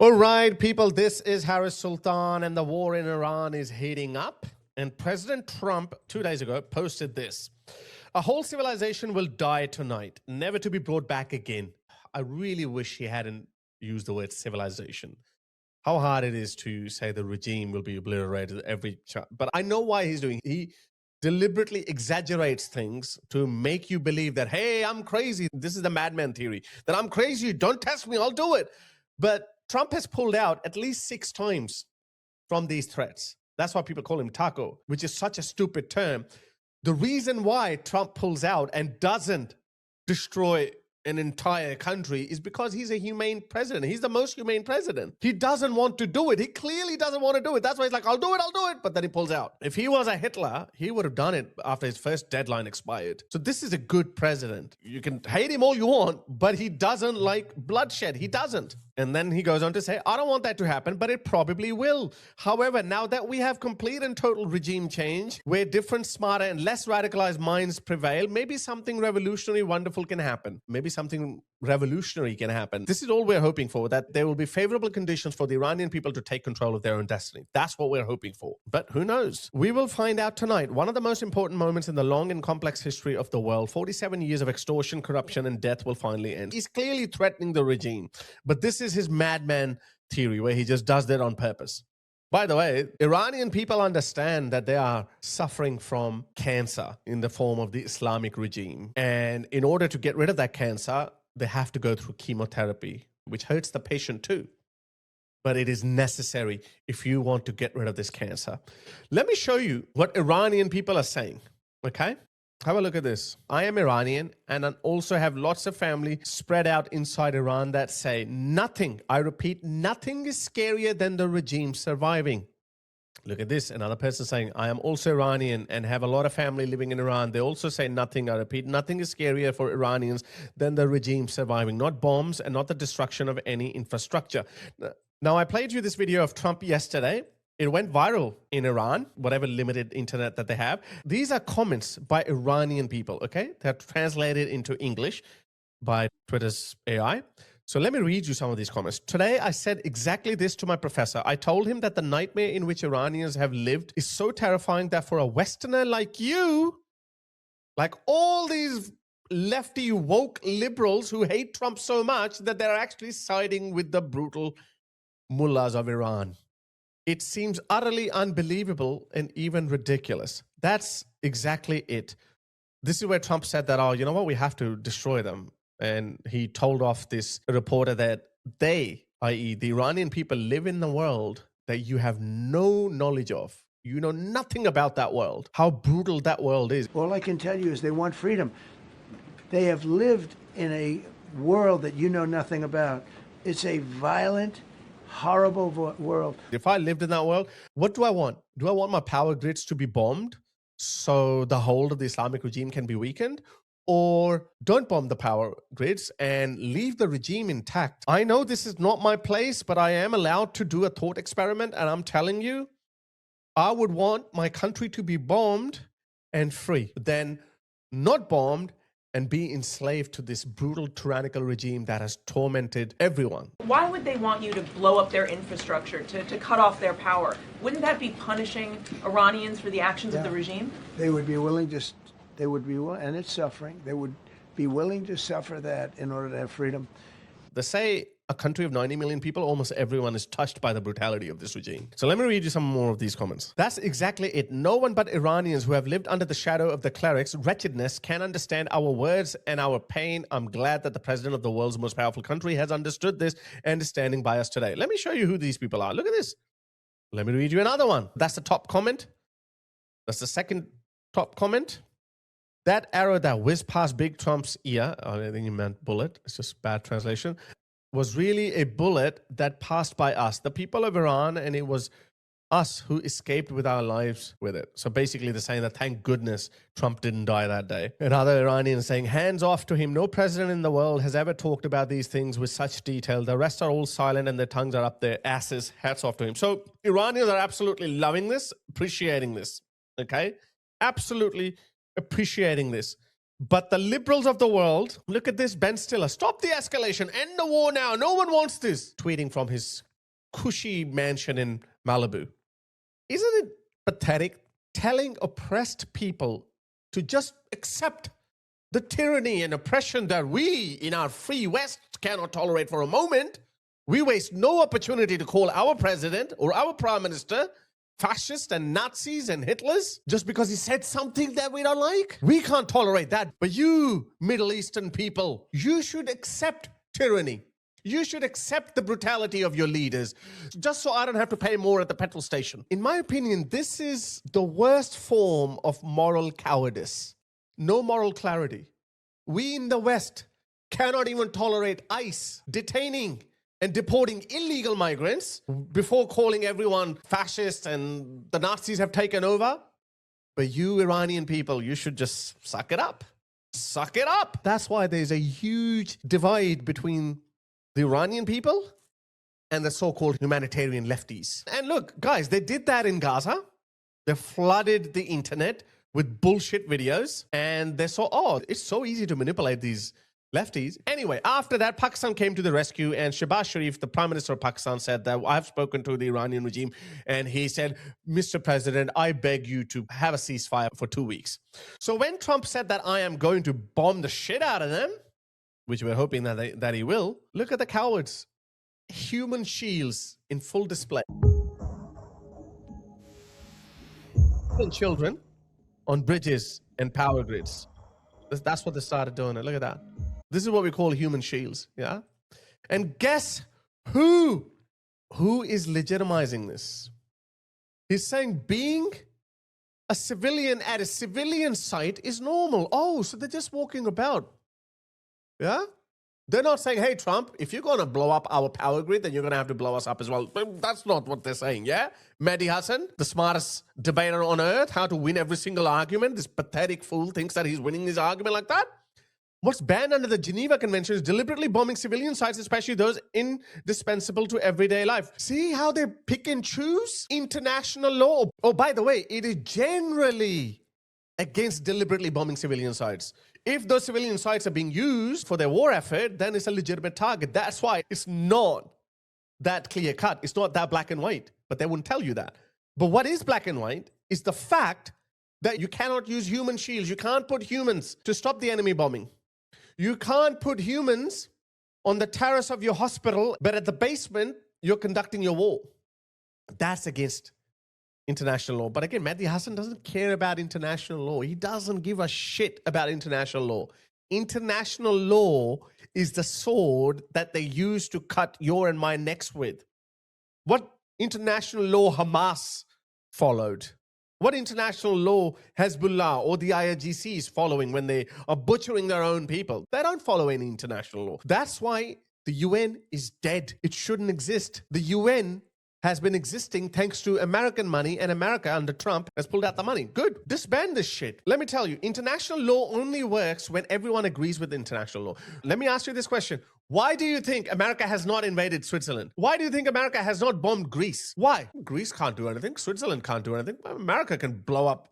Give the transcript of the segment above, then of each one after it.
All right, people, this is Harris Sultan, and the war in Iran is heating up. And President Trump, 2 days ago, posted this. A whole civilization will die tonight, never to be brought back again. I really wish he hadn't used the word civilization. How hard it is to say the regime will be obliterated but I know why he's doing it. He deliberately exaggerates things to make you believe that, hey, I'm crazy. This is the Madman theory, that I'm crazy. Don't test me. I'll do it. But Trump has pulled out at least 6 times from these threats. That's why people call him Taco, which is such a stupid term. The reason why Trump pulls out and doesn't destroy an entire country is because he's a humane president. He's the most humane president. He doesn't want to do it. He clearly doesn't want to do it. That's why he's like, I'll do it. But then he pulls out. If he was a Hitler, he would have done it after his first deadline expired. So this is a good president. You can hate him all you want, but he doesn't like bloodshed. He doesn't. And then he goes on to say, I don't want that to happen, but it probably will. However, now that we have complete and total regime change, where different, smarter, and less radicalized minds prevail, maybe something revolutionary, wonderful can happen. Maybe something revolutionary can happen. This is all we're hoping for, that there will be favorable conditions for the Iranian people to take control of their own destiny. That's what we're hoping for. But who knows? We will find out tonight. One of the most important moments in the long and complex history of the world, 47 years of extortion, corruption, and death will finally end. He's clearly threatening the regime, but this is his madman theory where he just does that on purpose. By the way, Iranian people understand that they are suffering from cancer in the form of the Islamic regime. And in order to get rid of that cancer, they have to go through chemotherapy, which hurts the patient too. But it is necessary if you want to get rid of this cancer. Let me show you what Iranian people are saying, okay? Have a look at this. I am Iranian, and I also have lots of family spread out inside Iran that say nothing, I repeat, nothing is scarier than the regime surviving. Look at this. Another person saying, I am also Iranian and have a lot of family living in Iran. They also say nothing, I repeat, nothing is scarier for Iranians than the regime surviving. Not bombs and not the destruction of any infrastructure. Now, I played you this video of Trump yesterday. It went viral in Iran, whatever limited internet that they have. These are comments by Iranian people, okay? They're translated into English by Twitter's AI. So let me read you some of these comments. Today, I said exactly this to my professor. I told him that the nightmare in which Iranians have lived is so terrifying that for a Westerner like you, like all these lefty woke liberals who hate Trump so much that they're actually siding with the brutal mullahs of Iran. It seems utterly unbelievable and even ridiculous. That's exactly it. This is where Trump said that, oh, you know what, we have to destroy them. And he told off this reporter that they, i.e. the Iranian people, live in the world that you have no knowledge of. You know nothing about that world, how brutal that world is. All I can tell you is they want freedom. They have lived in a world that you know nothing about. It's a violent, horrible world. If I lived in that world, what do I want? Do I want my power grids to be bombed so the hold of the Islamic regime can be weakened? Or don't bomb the power grids and leave the regime intact? I know this is not my place, but I am allowed to do a thought experiment. And I'm telling you, I would want my country to be bombed and free, then not bombed and be enslaved to this brutal, tyrannical regime that has tormented everyone. Why would they want you to blow up their infrastructure, to cut off their power? Wouldn't that be punishing Iranians for the actions of the regime? They would be willing to, and it's suffering, they would be willing to suffer that in order to have freedom. They say a country of 90 million people, almost everyone is touched by the brutality of this regime. So let me read you some more of these comments. That's exactly it. No one but Iranians who have lived under the shadow of the cleric's wretchedness can understand our words and our pain. I'm glad that the president of the world's most powerful country has understood this and is standing by us today. Let me show you who these people are. Look at this. Let me read you another one. That's the top comment. That's the second top comment. That arrow that whizzed past Big Trump's ear, I think he meant bullet, it's just bad translation, was really a bullet that passed by us, the people of Iran, and it was us who escaped with our lives with it. So basically they're saying that thank goodness Trump didn't die that day. And other Iranians saying, hands off to him. No president in the world has ever talked about these things with such detail. The rest are all silent and their tongues are up their asses. Hats off to him. So Iranians are absolutely loving this, appreciating this, okay? Absolutely appreciating this. But the liberals of the world, look at this, Ben Stiller, stop the escalation, end the war now, no one wants this. Tweeting from his cushy mansion in Malibu. Isn't it pathetic telling oppressed people to just accept the tyranny and oppression that we in our free West cannot tolerate for a moment? We waste no opportunity to call our president or our prime minister fascists and Nazis and Hitlers just because he said something that we don't like. We can't tolerate that. But you, Middle Eastern people, you should accept tyranny. You should accept the brutality of your leaders just so I don't have to pay more at the petrol station. In my opinion, this is the worst form of moral cowardice. No moral clarity. We in the West cannot even tolerate ICE detaining and deporting illegal migrants before calling everyone fascist and the Nazis have taken over. But you Iranian people, you should just suck it up. Suck it up. That's why there's a huge divide between the Iranian people and the so-called humanitarian lefties. And look, guys, they did that in Gaza. They flooded the internet with bullshit videos. And they saw, oh, it's so easy to manipulate these lefties. Anyway, after that, Pakistan came to the rescue, and Shehbaz Sharif, the Prime Minister of Pakistan, said that I have spoken to the Iranian regime, and he said, Mr. President, I beg you to have a ceasefire for 2 weeks. So when Trump said that I am going to bomb the shit out of them, which we're hoping that he will, look at the cowards. Human shields in full display. And children on bridges and power grids. That's what they started doing. Look at that. This is what we call human shields, yeah? And guess who is legitimizing this? He's saying being a civilian at a civilian site is normal. Oh, so they're just walking about, yeah? They're not saying, hey, Trump, if you're going to blow up our power grid, then you're going to have to blow us up as well. That's not what they're saying, yeah? Mehdi Hassan, the smartest debater on earth, how to win every single argument. This pathetic fool thinks that he's winning this argument like that. What's banned under the Geneva Convention is deliberately bombing civilian sites, especially those indispensable to everyday life. See how they pick and choose international law? Oh, by the way, it is generally against deliberately bombing civilian sites. If those civilian sites are being used for their war effort, then it's a legitimate target. That's why it's not that clear cut. It's not that black and white, but they wouldn't tell you that. But what is black and white is the fact that you cannot use human shields. You can't put humans to stop the enemy bombing. You can't put humans on the terrace of your hospital, but at the basement, you're conducting your war. That's against international law. But again, Mehdi Hassan doesn't care about international law. He doesn't give a shit about international law. International law is the sword that they use to cut your and my necks with. What international law Hamas followed? What international law Hezbollah or the IRGC is following when they are butchering their own people? They don't follow any international law. That's why the UN is dead. It shouldn't exist. The UN has been existing thanks to American money, and America under Trump has pulled out the money. Good. Disband this shit. Let me tell you, international law only works when everyone agrees with international law. Let me ask you this question. Why do you think America has not invaded Switzerland? Why do you think America has not bombed Greece? Why? Greece can't do anything. Switzerland can't do anything. America can blow up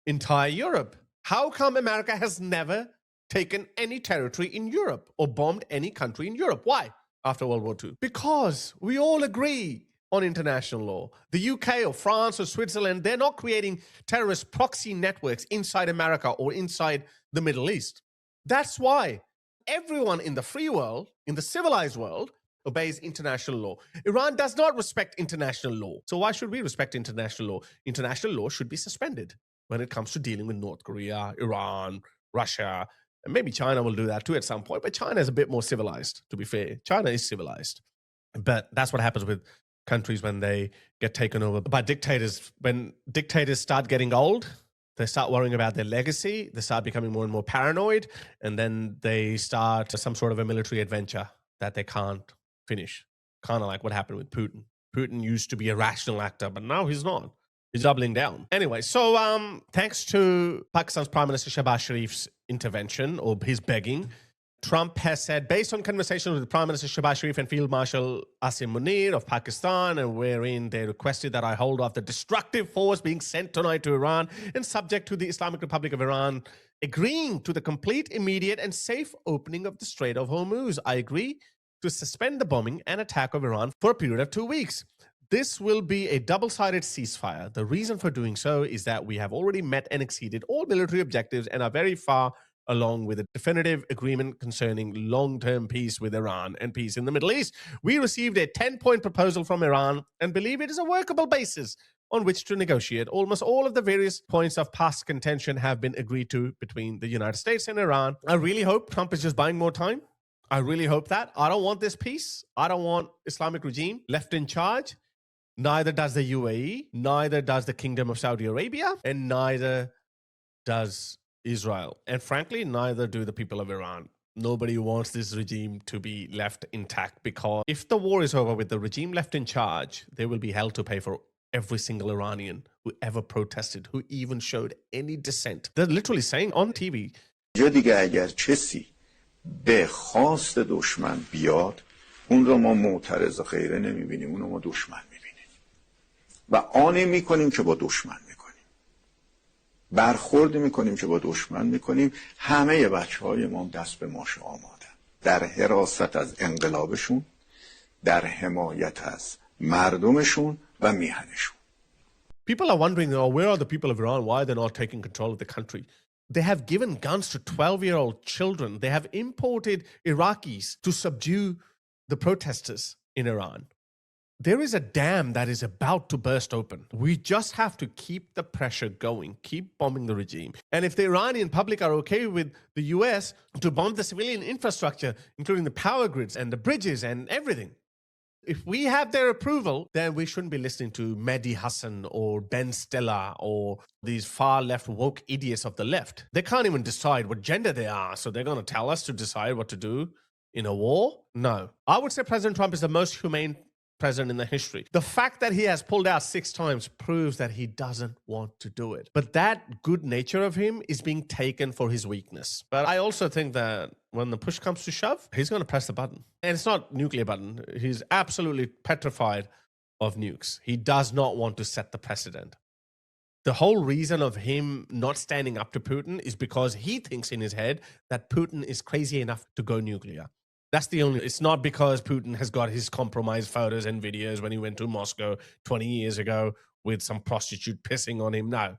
entire Europe. How come America has never taken any territory in Europe or bombed any country in Europe? Why? After World War II. Because we all agree on international law. The UK or France or Switzerland, they're not creating terrorist proxy networks inside America or inside the Middle East. That's why everyone in the free world, in the civilized world, obeys international law. Iran does not respect international law. So why should we respect international law? International law should be suspended when it comes to dealing with North Korea, Iran, Russia, and maybe China will do that too at some point. But China is a bit more civilized, to be fair. China is civilized. But that's what happens with countries when they get taken over by dictators. When dictators start getting old, they start worrying about their legacy. They start becoming more and more paranoid. And then they start some sort of a military adventure that they can't finish. Kind of like what happened with Putin. Putin used to be a rational actor, but now he's not. He's doubling down. Anyway, so thanks to Pakistan's Prime Minister Shehbaz Sharif's intervention or his begging, Trump has said, based on conversations with Prime Minister Shehbaz Sharif and Field Marshal Asim Munir of Pakistan, and wherein they requested that I hold off the destructive force being sent tonight to Iran and subject to the Islamic Republic of Iran agreeing to the complete, immediate, and safe opening of the Strait of Hormuz. I agree to suspend the bombing and attack of Iran for a period of 2 weeks. This will be a double-sided ceasefire. The reason for doing so is that we have already met and exceeded all military objectives and are very far along with a definitive agreement concerning long-term peace with Iran and peace in the Middle East. We received a 10-point proposal from Iran and believe it is a workable basis on which to negotiate. Almost all of the various points of past contention have been agreed to between the United States and Iran. I really hope Trump is just buying more time. I really hope that. I don't want this peace. I don't want Islamic regime left in charge. Neither does the UAE, neither does the Kingdom of Saudi Arabia, and neither does Israel. And frankly, neither do the people of Iran. Nobody wants this regime to be left intact, because if the war is over with the regime left in charge, they will be held to pay for every single Iranian who ever protested, who even showed any dissent. They're literally saying on TV, جا دیگه اگر کسی به خواست دشمن بیاد اون رو ما معترض غیره نمیبینیم، اون رو ما دشمن میبینیم و آنی میکنیم که با دشمن میکنیم، برخورد میکنیم که با دشمن میکنیم. همه بچهای ما دست به ماشه آمادن در حراست از انقلابشون، در حمایت از مردمشون و میهنشون. People are wondering, oh, where are the people of Iran? Why are they not taking control of the country? They have given guns to 12-year-old children. They have imported Iraqis to subdue the protesters in Iran. There is a dam that is about to burst open. We just have to keep the pressure going, keep bombing the regime. And if the Iranian public are okay with the US to bomb the civilian infrastructure, including the power grids and the bridges and everything, if we have their approval, then we shouldn't be listening to Mehdi Hassan or Ben Stiller or these far-left woke idiots of the left. They can't even decide what gender they are, so they're going to tell us to decide what to do in a war? No. I would say President Trump is the most humane president in the history. The fact that he has pulled out 6 times proves that he doesn't want to do it. But that good nature of him is being taken for his weakness. But I also think that when the push comes to shove, he's going to press the button. And it's not nuclear button. He's absolutely petrified of nukes. He does not want to set the precedent. The whole reason of him not standing up to Putin is because he thinks in his head that Putin is crazy enough to go nuclear. That's the only, it's not because Putin has got his compromised photos and videos when he went to Moscow 20 years ago with some prostitute pissing on him. No,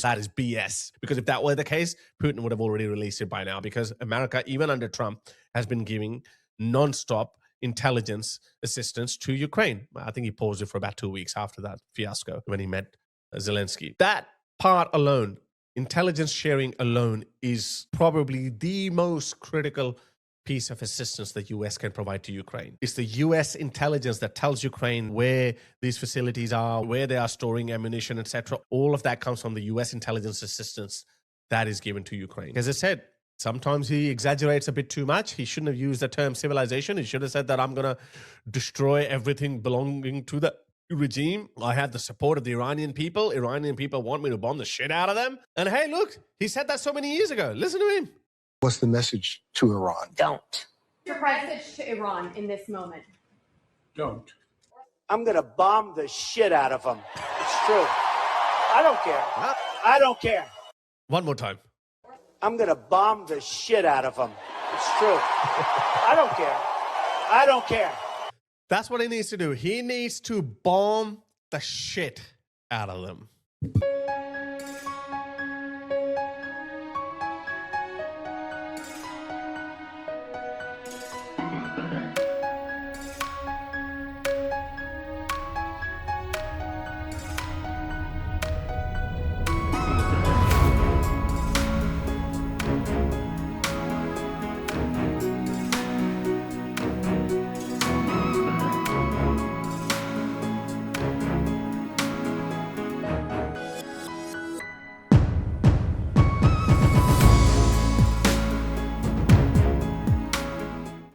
that is BS. Because if that were the case, Putin would have already released it by now, because America, even under Trump, has been giving non-stop intelligence assistance to Ukraine. I think he paused it for about 2 weeks after that fiasco when he met Zelensky. That part alone, intelligence sharing alone, is probably the most critical piece of assistance the US can provide to Ukraine. It's the US intelligence that tells Ukraine where these facilities are, where they are storing ammunition, etc. All of that comes from the US intelligence assistance that is given to Ukraine. As I said, sometimes he exaggerates a bit too much. He shouldn't have used the term civilization. He should have said that I'm going to destroy everything belonging to the regime. I have the support of the Iranian people. Iranian people want me to bomb the shit out of them. And hey, look, he said that so many years ago. Listen to him. What's the message to Iran? Don't. Your message to Iran in this moment. Don't. I'm going to bomb the shit out of them. It's true. I don't care. I don't care. One more time. I'm going to bomb the shit out of them. It's true. I don't care. I don't care. That's what he needs to do. He needs to bomb the shit out of them.